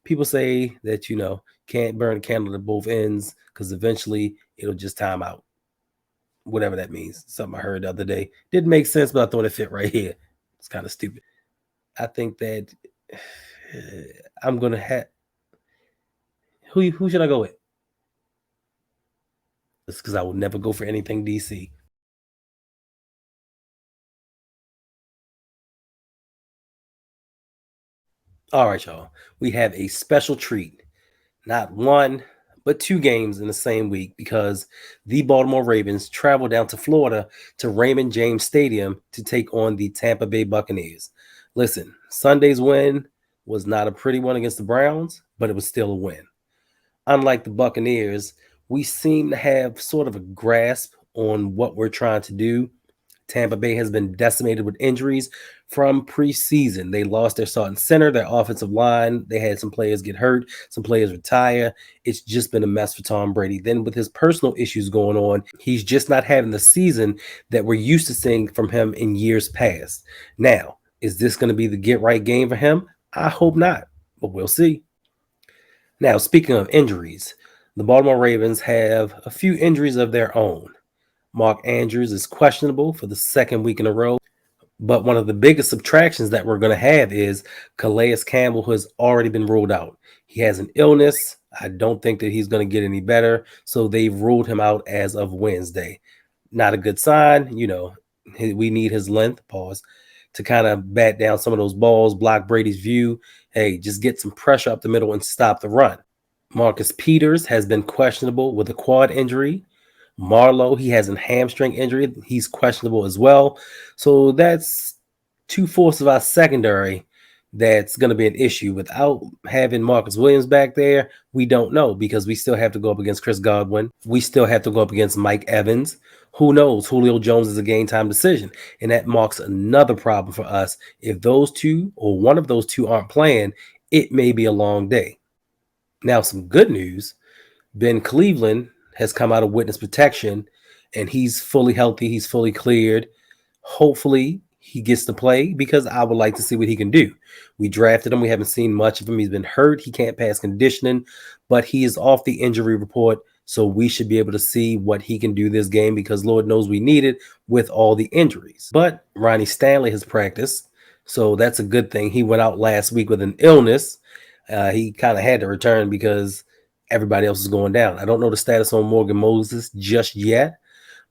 People say that, can't burn a candle at both ends because eventually it'll just time out. Whatever that means. Something I heard the other day. Didn't make sense, but I thought it fit right here. It's kind of stupid. I think that I'm gonna have who should I go with? It's because I will never go for anything DC. All right, y'all. We have a special treat. Not one, but two games in the same week because the Baltimore Ravens travel down to Florida to Raymond James Stadium to take on the Tampa Bay Buccaneers. Listen, Sunday's win was not a pretty one against the Browns, but it was still a win. Unlike the Buccaneers, we seem to have sort of a grasp on what we're trying to do. Tampa Bay has been decimated with injuries from preseason. They lost their starting center, their offensive line. They had some players get hurt, some players retire. It's just been a mess for Tom Brady. Then, with his personal issues going on, he's just not having the season that we're used to seeing from him in years past. Now, is this going to be the get right game for him? I hope not, but we'll see. Now, speaking of injuries, the Baltimore Ravens have a few injuries of their own. Mark Andrews is questionable for the second week in a row. But one of the biggest subtractions that we're going to have is Calais Campbell, who has already been ruled out. He has an illness. I don't think that he's going to get any better. So they've ruled him out as of Wednesday. Not a good sign. We need his length, pause, to kind of bat down some of those balls, block Brady's view. Hey, just get some pressure up the middle and stop the run. Marcus Peters has been questionable with a quad injury. Marlowe, he has a hamstring injury. He's questionable as well. So that's two-fourths of our secondary that's going to be an issue. Without having Marcus Williams back there, we don't know because we still have to go up against Chris Godwin. We still have to go up against Mike Evans. Who knows? Julio Jones is a game-time decision, and that marks another problem for us. If those two or one of those two aren't playing, it may be a long day. Now, some good news. Ben Cleveland has come out of witness protection and he's fully healthy. He's fully cleared. Hopefully he gets to play because I would like to see what he can do. We drafted him. We haven't seen much of him. He's been hurt. He can't pass conditioning, but he is off the injury report. So we should be able to see what he can do this game because Lord knows we need it with all the injuries. But Ronnie Stanley has practiced. So that's a good thing. He went out last week with an illness. He kind of had to return because everybody else is going down. I don't know the status on Morgan Moses just yet,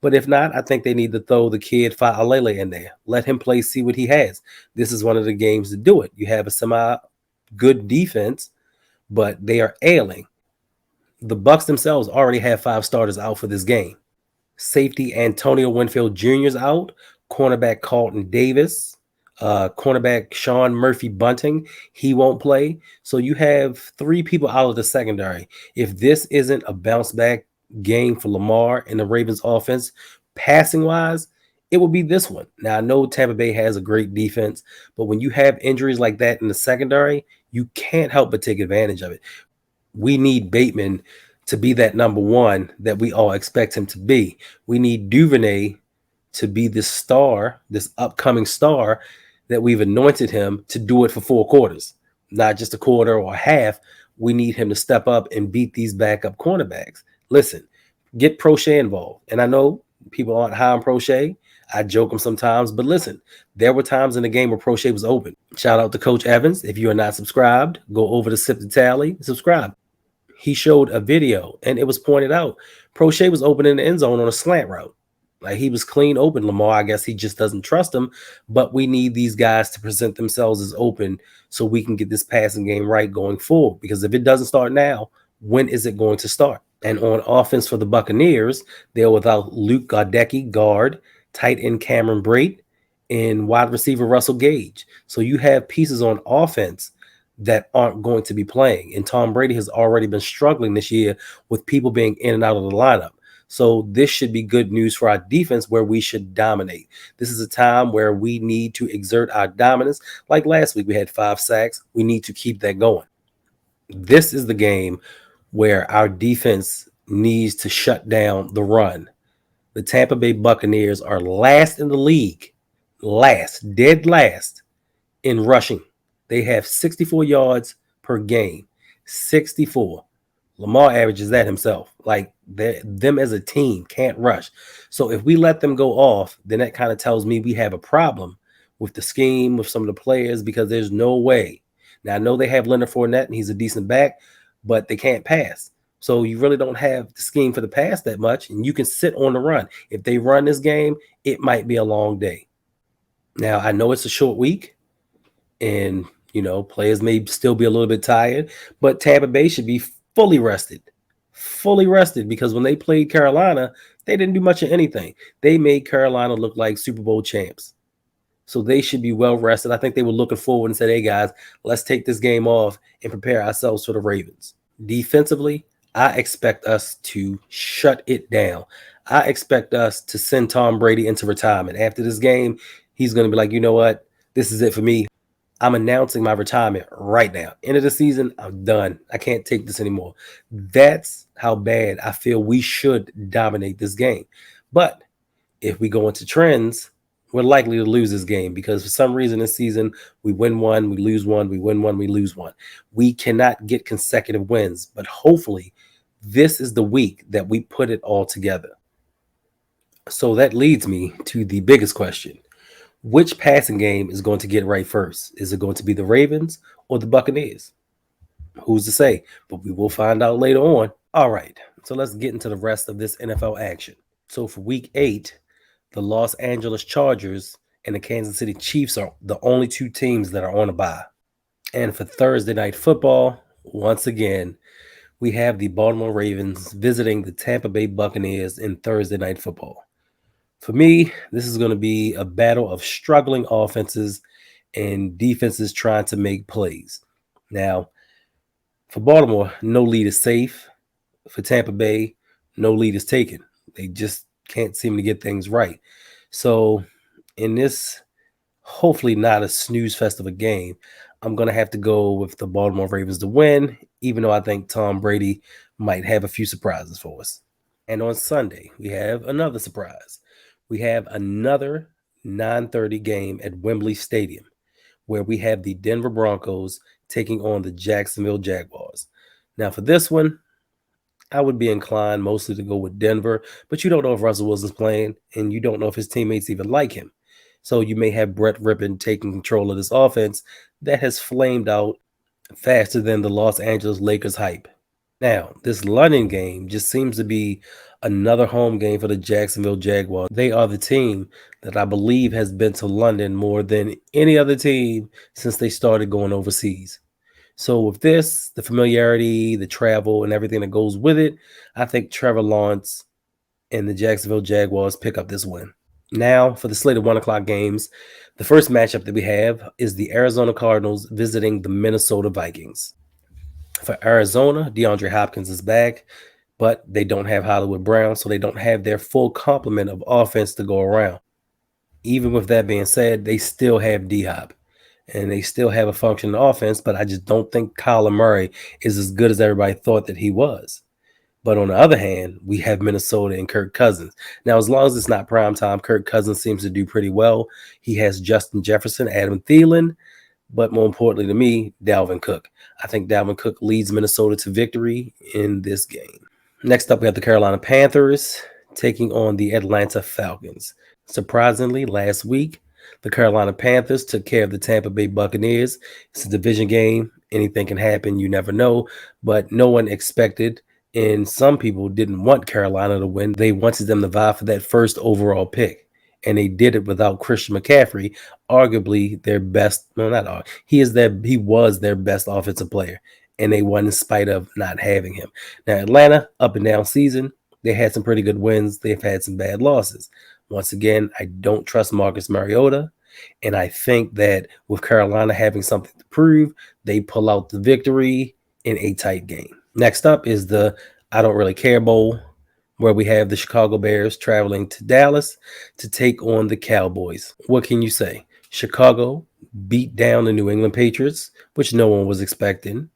but if not, I think they need to throw the kid Fa'alele in there. Let him play, see what he has. This is one of the games to do it. You have a semi-good defense, but they are ailing. The Bucs themselves already have 5 starters out for this game. Safety Antonio Winfield Jr. is out. Cornerback Carlton Davis. Cornerback Sean Murphy Bunting, he won't play. So you have 3 people out of the secondary. If this isn't a bounce back game for Lamar and the Ravens offense, passing wise, it will be this one. Now, I know Tampa Bay has a great defense, but when you have injuries like that in the secondary, you can't help but take advantage of it. We need Bateman to be that number one that we all expect him to be. We need Duvernay to be this star, this upcoming star that we've anointed him to do it for 4 quarters, not just a quarter or a half. We need him to step up and beat these backup cornerbacks. Listen, get Prochet involved. And I know people aren't high on Prochet. I joke him sometimes, but listen, there were times in the game where Prochet was open. Shout out to Coach Evans. If you are not subscribed, go over to Sip the Tally, subscribe. He showed a video and it was pointed out. Prochet was open in the end zone on a slant route. Like he was clean open. Lamar, I guess he just doesn't trust him, but we need these guys to present themselves as open so we can get this passing game right going forward. Because if it doesn't start now, when is it going to start? And on offense for the Buccaneers, they're without Luke Goddecki, guard, tight end Cameron Brate, and wide receiver Russell Gage. So you have pieces on offense that aren't going to be playing. And Tom Brady has already been struggling this year with people being in and out of the lineup. So this should be good news for our defense where we should dominate. This is a time where we need to exert our dominance. Like last week, we had 5 sacks. We need to keep that going. This is the game where our defense needs to shut down the run. The Tampa Bay Buccaneers are last in the league, dead last in rushing. They have 64 yards per game. 64. Lamar averages that himself. Like them as a team can't rush. So if we let them go off, then that kind of tells me we have a problem with the scheme, with some of the players, because there's no way. Now I know they have Leonard Fournette and he's a decent back, but they can't pass. So you really don't have the scheme for the pass that much, and you can sit on the run. If they run this game, it might be a long day. Now I know it's a short week, and players may still be a little bit tired, but Tampa Bay should be fully rested, because when they played Carolina, they didn't do much of anything. They made Carolina look like Super Bowl champs. So they should be well rested. I think they were looking forward and said, hey guys, let's take this game off and prepare ourselves for the Ravens. Defensively, I expect us to shut it down. I expect us to send Tom Brady into retirement. After this game, he's going to be like, you know what? This is it for me. I'm announcing my retirement right now. End of the season, I'm done. I can't take this anymore. That's how bad I feel we should dominate this game. But if we go into trends, we're likely to lose this game, because for some reason this season, we win one, we lose one, we win one, we lose one. We cannot get consecutive wins, but hopefully this is the week that we put it all together. So that leads me to the biggest question. Which passing game is going to get right first? Is it going to be the Ravens or the Buccaneers? Who's to say? But we will find out later on. All right, so let's get into the rest of this NFL action. So for week 8, the Los Angeles Chargers and the Kansas City Chiefs are the only two teams that are on a bye. And for Thursday night football, once again, we have the Baltimore Ravens visiting the Tampa Bay Buccaneers in Thursday night football. For me, this is going to be a battle of struggling offenses and defenses trying to make plays. Now, for Baltimore, no lead is safe. For Tampa Bay, no lead is taken. They just can't seem to get things right. So in this, hopefully not a snooze fest of a game, I'm going to have to go with the Baltimore Ravens to win, even though I think Tom Brady might have a few surprises for us. And on Sunday, we have another surprise. We have another 9:30 game at Wembley Stadium, where we have the Denver Broncos taking on the Jacksonville Jaguars. Now, for this one, I would be inclined mostly to go with Denver, but you don't know if Russell Wilson's playing, and you don't know if his teammates even like him. So you may have Brett Rippon taking control of this offense that has flamed out faster than the Los Angeles Lakers hype. Now, this London game just seems to be another home game for the Jacksonville Jaguars. They are the team that I believe has been to London more than any other team since they started going overseas. So with this, the familiarity, the travel, and everything that goes with it, I think Trevor Lawrence and the Jacksonville Jaguars pick up this win. Now, for the slate of 1 o'clock games, the first matchup that we have is the Arizona Cardinals visiting the Minnesota Vikings. For Arizona, DeAndre Hopkins is back, but they don't have Hollywood Brown, so they don't have their full complement of offense to go around. Even with that being said, they still have D-Hop, and they still have a functioning offense, but I just don't think Kyler Murray is as good as everybody thought that he was. But on the other hand, we have Minnesota and Kirk Cousins. Now, as long as it's not primetime, Kirk Cousins seems to do pretty well. He has Justin Jefferson, Adam Thielen, but more importantly to me, Dalvin Cook. I think Dalvin Cook leads Minnesota to victory in this game. Next up, we have the Carolina Panthers taking on the Atlanta Falcons. Surprisingly, last week, the Carolina Panthers took care of the Tampa Bay Buccaneers. It's a division game. Anything can happen. You never know. But no one expected, and some people didn't want Carolina to win. They wanted them to vie for that first overall pick. And they did it without Christian McCaffrey, arguably their best. No, not all. He was their best offensive player, and they won in spite of not having him. Now, Atlanta, up and down season, they had some pretty good wins. They've had some bad losses. Once again, I don't trust Marcus Mariota, and I think that with Carolina having something to prove, they pull out the victory in a tight game. Next up is the I Don't Really Care Bowl, where we have the Chicago Bears traveling to Dallas to take on the Cowboys. What can you say? Chicago beat down the New England Patriots, which no one was expecting.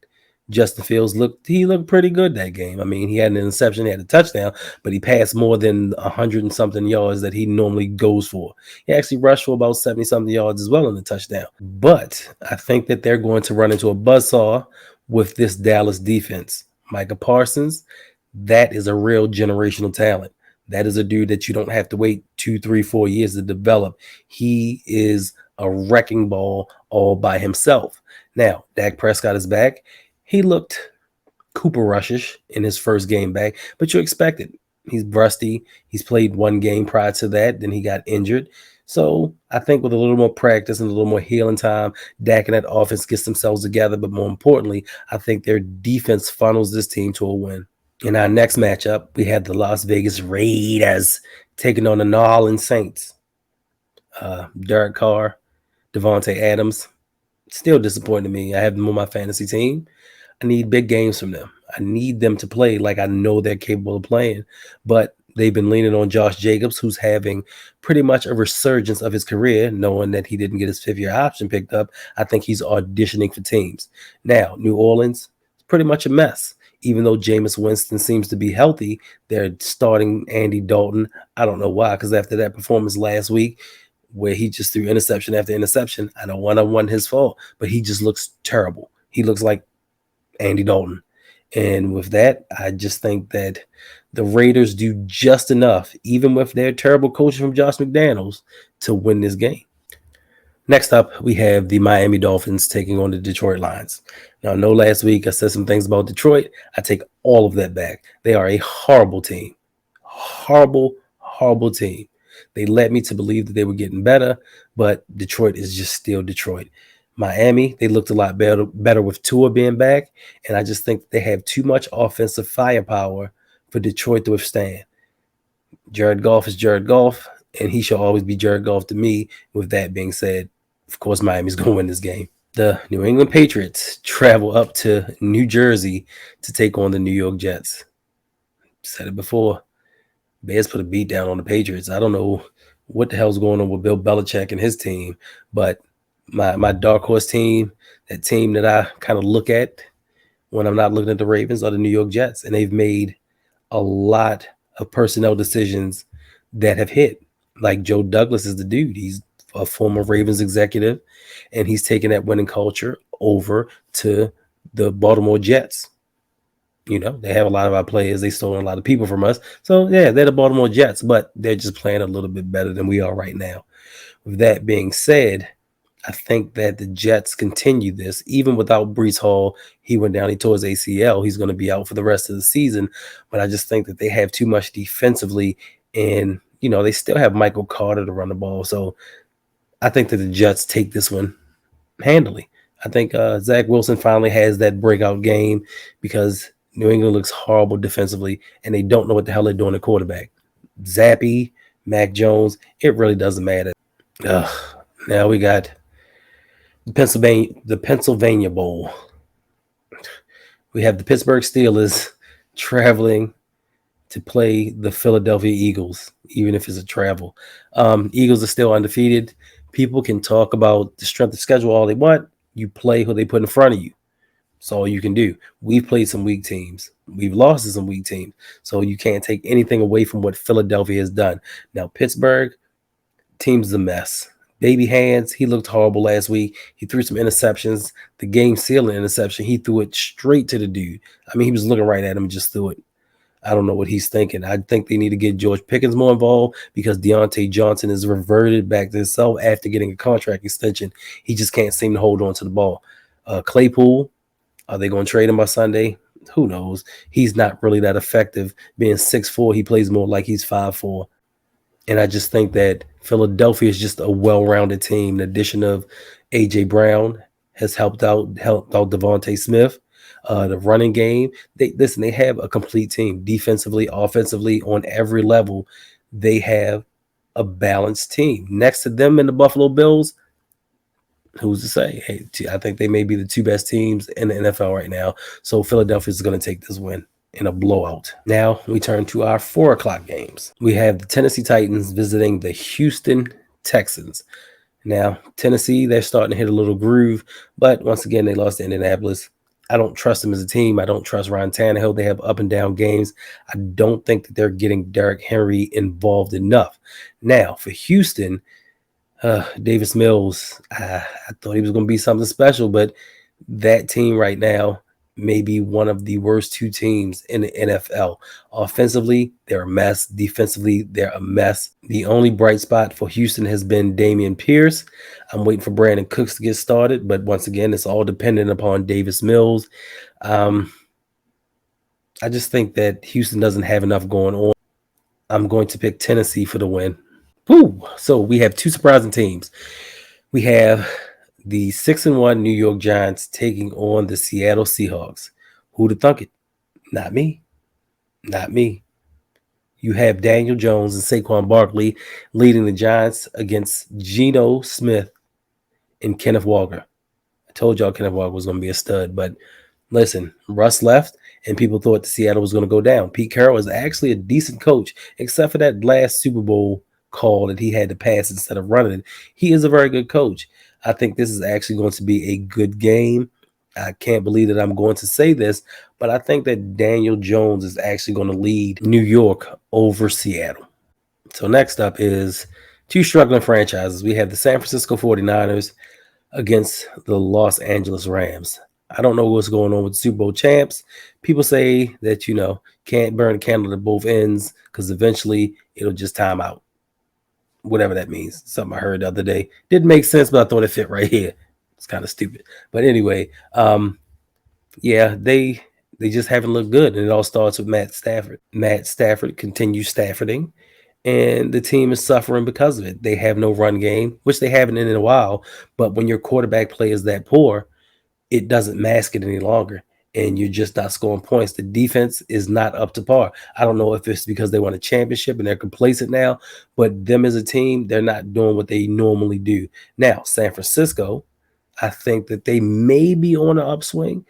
Justin Fields looked pretty good that game. I mean, he had an interception, he had a touchdown, but he passed more than 100 and something yards that he normally goes for. He actually rushed for about 70 something yards as well in the touchdown. But I think that they're going to run into a buzzsaw with this Dallas defense. Micah Parsons, that is a real generational talent. That is a dude that you don't have to wait 2, 3, 4 years to develop. He is a wrecking ball all by himself. Now, Dak Prescott is back. He looked Cooper Rushish in his first game back, but you expect it. He's rusty. He's played one game prior to that, then he got injured. So I think with a little more practice and a little more healing time, Dak and that offense gets themselves together. But more importantly, I think their defense funnels this team to a win. In our next matchup, we have the Las Vegas Raiders taking on the New Orleans Saints. Derek Carr, Devontae Adams, still disappointing to me. I have them on my fantasy team. I need big games from them. I need them to play like I know they're capable of playing. But they've been leaning on Josh Jacobs, who's having pretty much a resurgence of his career, knowing that he didn't get his fifth-year option picked up. I think he's auditioning for teams. Now, New Orleans is pretty much a mess. Even though Jameis Winston seems to be healthy, they're starting Andy Dalton. I don't know why, because after that performance last week, where he just threw interception after interception, I know one-on-one his fault, but he just looks terrible. He looks like Andy Dalton. And with that, I just think that the Raiders do just enough, even with their terrible coaching from Josh McDaniels, to win this game. Next up, we have the Miami Dolphins taking on the Detroit Lions. Now, I know last week I said some things about Detroit. I take all of that back. They are a horrible team. Horrible, horrible team. They led me to believe that they were getting better, but Detroit is just still Detroit. Miami, they looked a lot better with Tua being back, and I just think they have too much offensive firepower for Detroit to withstand. Jared Goff is Jared Goff, and he shall always be Jared Goff to me. With that being said, of course, Miami's going to win this game. The New England Patriots travel up to New Jersey to take on the New York Jets. Said it before. Bears put a beat down on the Patriots. I don't know what the hell's going on with Bill Belichick and his team, but my dark horse team, that team that I kind of look at when I'm not looking at the Ravens, are the New York Jets, and they've made a lot of personnel decisions that have hit. Like Joe Douglas is the dude. He's a former Ravens executive, and he's taken that winning culture over to the Baltimore Jets. You know, they have a lot of our players. They stole a lot of people from us. So, yeah, they're the Baltimore Jets, but they're just playing a little bit better than we are right now. With that being said, I think that the Jets continue this. Even without Breece Hall, he went down, he tore his ACL. He's going to be out for the rest of the season. But I just think that they have too much defensively, and, you know, they still have Michael Carter to run the ball. So I think that the Jets take this one handily. I think Zach Wilson finally has that breakout game because New England looks horrible defensively, and they don't know what the hell they're doing at quarterback. Zappy, Mac Jones, it really doesn't matter. Now we got the Pennsylvania Bowl. We have the Pittsburgh Steelers traveling to play the Philadelphia Eagles, even if it's a travel. Eagles are still undefeated. People can talk about the strength of schedule all they want. You play who they put in front of you. That's all you can do. We've played some weak teams. We've lost to some weak teams. So you can't take anything away from what Philadelphia has done. Now, Pittsburgh, team's a mess. Baby hands, he looked horrible last week. He threw some interceptions. The game-sealing interception, he threw it straight to the dude. I mean, he was looking right at him and just threw it. I don't know what he's thinking. I think they need to get George Pickens more involved because Deontay Johnson has reverted back to himself after getting a contract extension. He just can't seem to hold on to the ball. Claypool, are they going to trade him by Sunday? Who knows? He's not really that effective. Being 6'4", he plays more like he's 5'4". And I just think that Philadelphia is just a well-rounded team. The addition of A.J. Brown has helped out Devontae Smith. The running game, they have a complete team. Defensively, offensively, on every level, they have a balanced team. Next to them in the Buffalo Bills, who's to say? Hey, I think they may be the two best teams in the NFL right now. So Philadelphia is going to take this win in a blowout. Now we turn to our 4 o'clock games. We have the Tennessee Titans visiting the Houston Texans. Now, Tennessee, they're starting to hit a little groove, but once again, they lost to Indianapolis. I don't trust them as a team. I don't trust Ryan Tannehill. They have up and down games. I don't think that they're getting Derrick Henry involved enough. Now, for Houston, Davis Mills, I thought he was going to be something special, but that team right now, maybe one of the worst two teams in the NFL. Offensively, they're a mess. Defensively, they're a mess. The only bright spot for Houston has been Damian Pierce. I'm waiting for Brandon Cooks to get started, but once again, it's all dependent upon Davis Mills. I just think that Houston doesn't have enough going on. I'm going to pick Tennessee for the win. Woo! So we have two surprising teams. We have the 6-1 New York Giants taking on the Seattle Seahawks. Who'd have thunk it? Not me. Not me. You have Daniel Jones and Saquon Barkley leading the Giants against Geno Smith and Kenneth Walker. I told y'all Kenneth Walker was going to be a stud, but listen, Russ left, and people thought the Seattle was going to go down. Pete Carroll is actually a decent coach, except for that last Super Bowl call that he had to pass instead of running it. He is a very good coach. I think this is actually going to be a good game. I can't believe that I'm going to say this, but I think that Daniel Jones is actually going to lead New York over Seattle. So next up is two struggling franchises. We have the San Francisco 49ers against the Los Angeles Rams. I don't know what's going on with Super Bowl champs. People say that, can't burn a candle at both ends because eventually it'll just time out. Whatever that means. Something I heard the other day. Didn't make sense, but I thought it fit right here. It's kind of stupid. But anyway, yeah, they just haven't looked good. And it all starts with Matt Stafford. Matt Stafford continues Staffording, and the team is suffering because of it. They have no run game, which they haven't in a while. But when your quarterback play is that poor, it doesn't mask it any longer, and you're just not scoring points. The defense is not up to par. I don't know if it's because they won a championship and they're complacent now, but them as a team, they're not doing what they normally do. Now, San Francisco, I think that they may be on an upswing.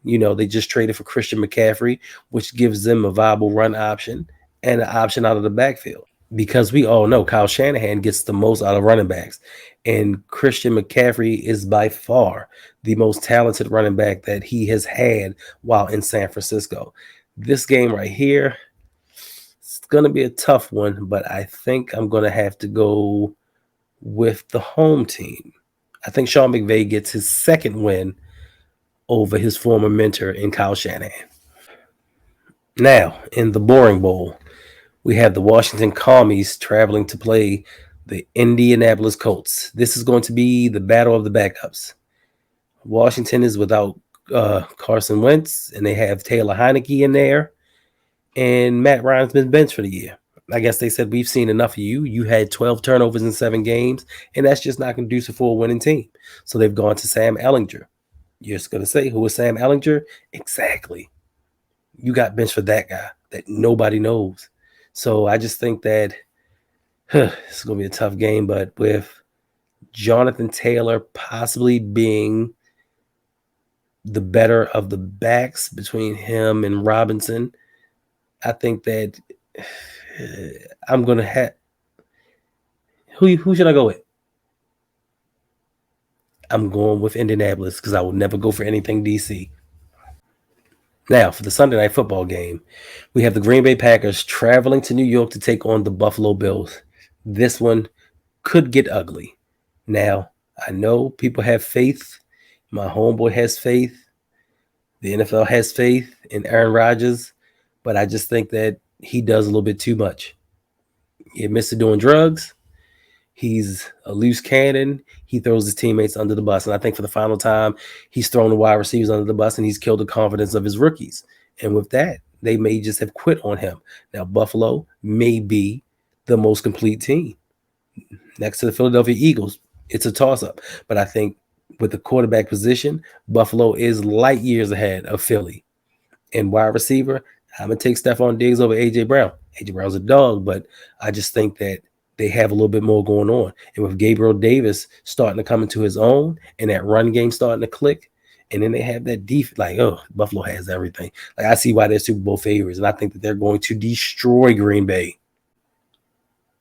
They just traded for Christian McCaffrey, which gives them a viable run option and an option out of the backfield. Because we all know Kyle Shanahan gets the most out of running backs. And Christian McCaffrey is by far the most talented running back that he has had while in San Francisco. This game right here, it's going to be a tough one, but I think I'm going to have to go with the home team. I think Sean McVay gets his second win over his former mentor in Kyle Shanahan. Now, in the Boring Bowl, we have the Washington Commies traveling to play the Indianapolis Colts. This is going to be the battle of the backups. Washington is without Carson Wentz, and they have Taylor Heineke in there, and Matt Ryan's been benched for the year. I guess they said, we've seen enough of you. You had 12 turnovers in 7 games, and that's just not conducive for a winning team. So they've gone to Sam Ehlinger. You're just going to say, who is Sam Ehlinger? Exactly. You got benched for that guy that nobody knows. So I just think that it's going to be a tough game, but with Jonathan Taylor possibly being the better of the backs between him and Robinson, I think that I'm going to have... Who should I go with? I'm going with Indianapolis because I will never go for anything DC. Now, for the Sunday Night Football game, we have the Green Bay Packers traveling to New York to take on the Buffalo Bills. This one could get ugly. Now, I know people have faith. My homeboy has faith. The NFL has faith in Aaron Rodgers, but I just think that he does a little bit too much. He admits to doing drugs. He's a loose cannon. He throws his teammates under the bus. And I think for the final time, he's thrown the wide receivers under the bus and he's killed the confidence of his rookies. And with that, they may just have quit on him. Now, Buffalo may be the most complete team. Next to the Philadelphia Eagles, it's a toss-up. But I think with the quarterback position, Buffalo is light years ahead of Philly. And wide receiver, I'm going to take Stephon Diggs over A.J. Brown. A.J. Brown's a dog, but I just think that they have a little bit more going on. And with Gabriel Davis starting to come into his own and that run game starting to click, and then they have that defense, Buffalo has everything. I see why they're Super Bowl favorites, and I think that they're going to destroy Green Bay.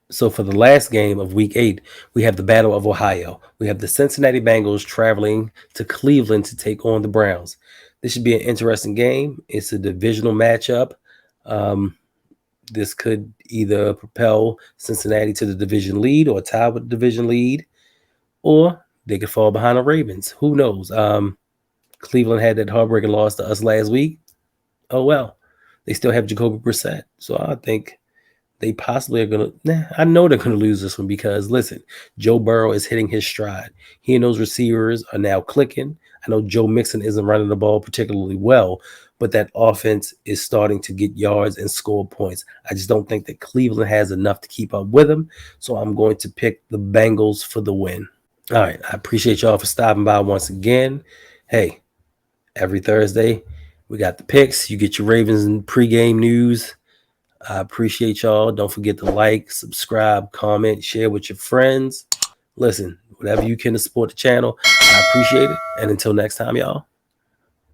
So for the last game of Week 8, we have the Battle of Ohio. We have the Cincinnati Bengals traveling to Cleveland to take on the Browns. This should be an interesting game. It's a divisional matchup. This could either propel Cincinnati to the division lead or tie with the division lead, or they could fall behind the Ravens. Who knows? Cleveland had that heartbreaking loss to us last week. Oh well, they still have Jacoby Brissett, so I think they possibly are gonna. I know they're gonna lose this one because listen, Joe Burrow is hitting his stride. He and those receivers are now clicking. I know Joe Mixon isn't running the ball particularly well, but that offense is starting to get yards and score points. I just don't think that Cleveland has enough to keep up with them, so I'm going to pick the Bengals for the win. All right, I appreciate y'all for stopping by once again. Hey, every Thursday we got the picks. You get your Ravens and pregame news. I appreciate y'all. Don't forget to like, subscribe, comment, share with your friends. Listen, whatever you can to support the channel, I appreciate it. And until next time, y'all.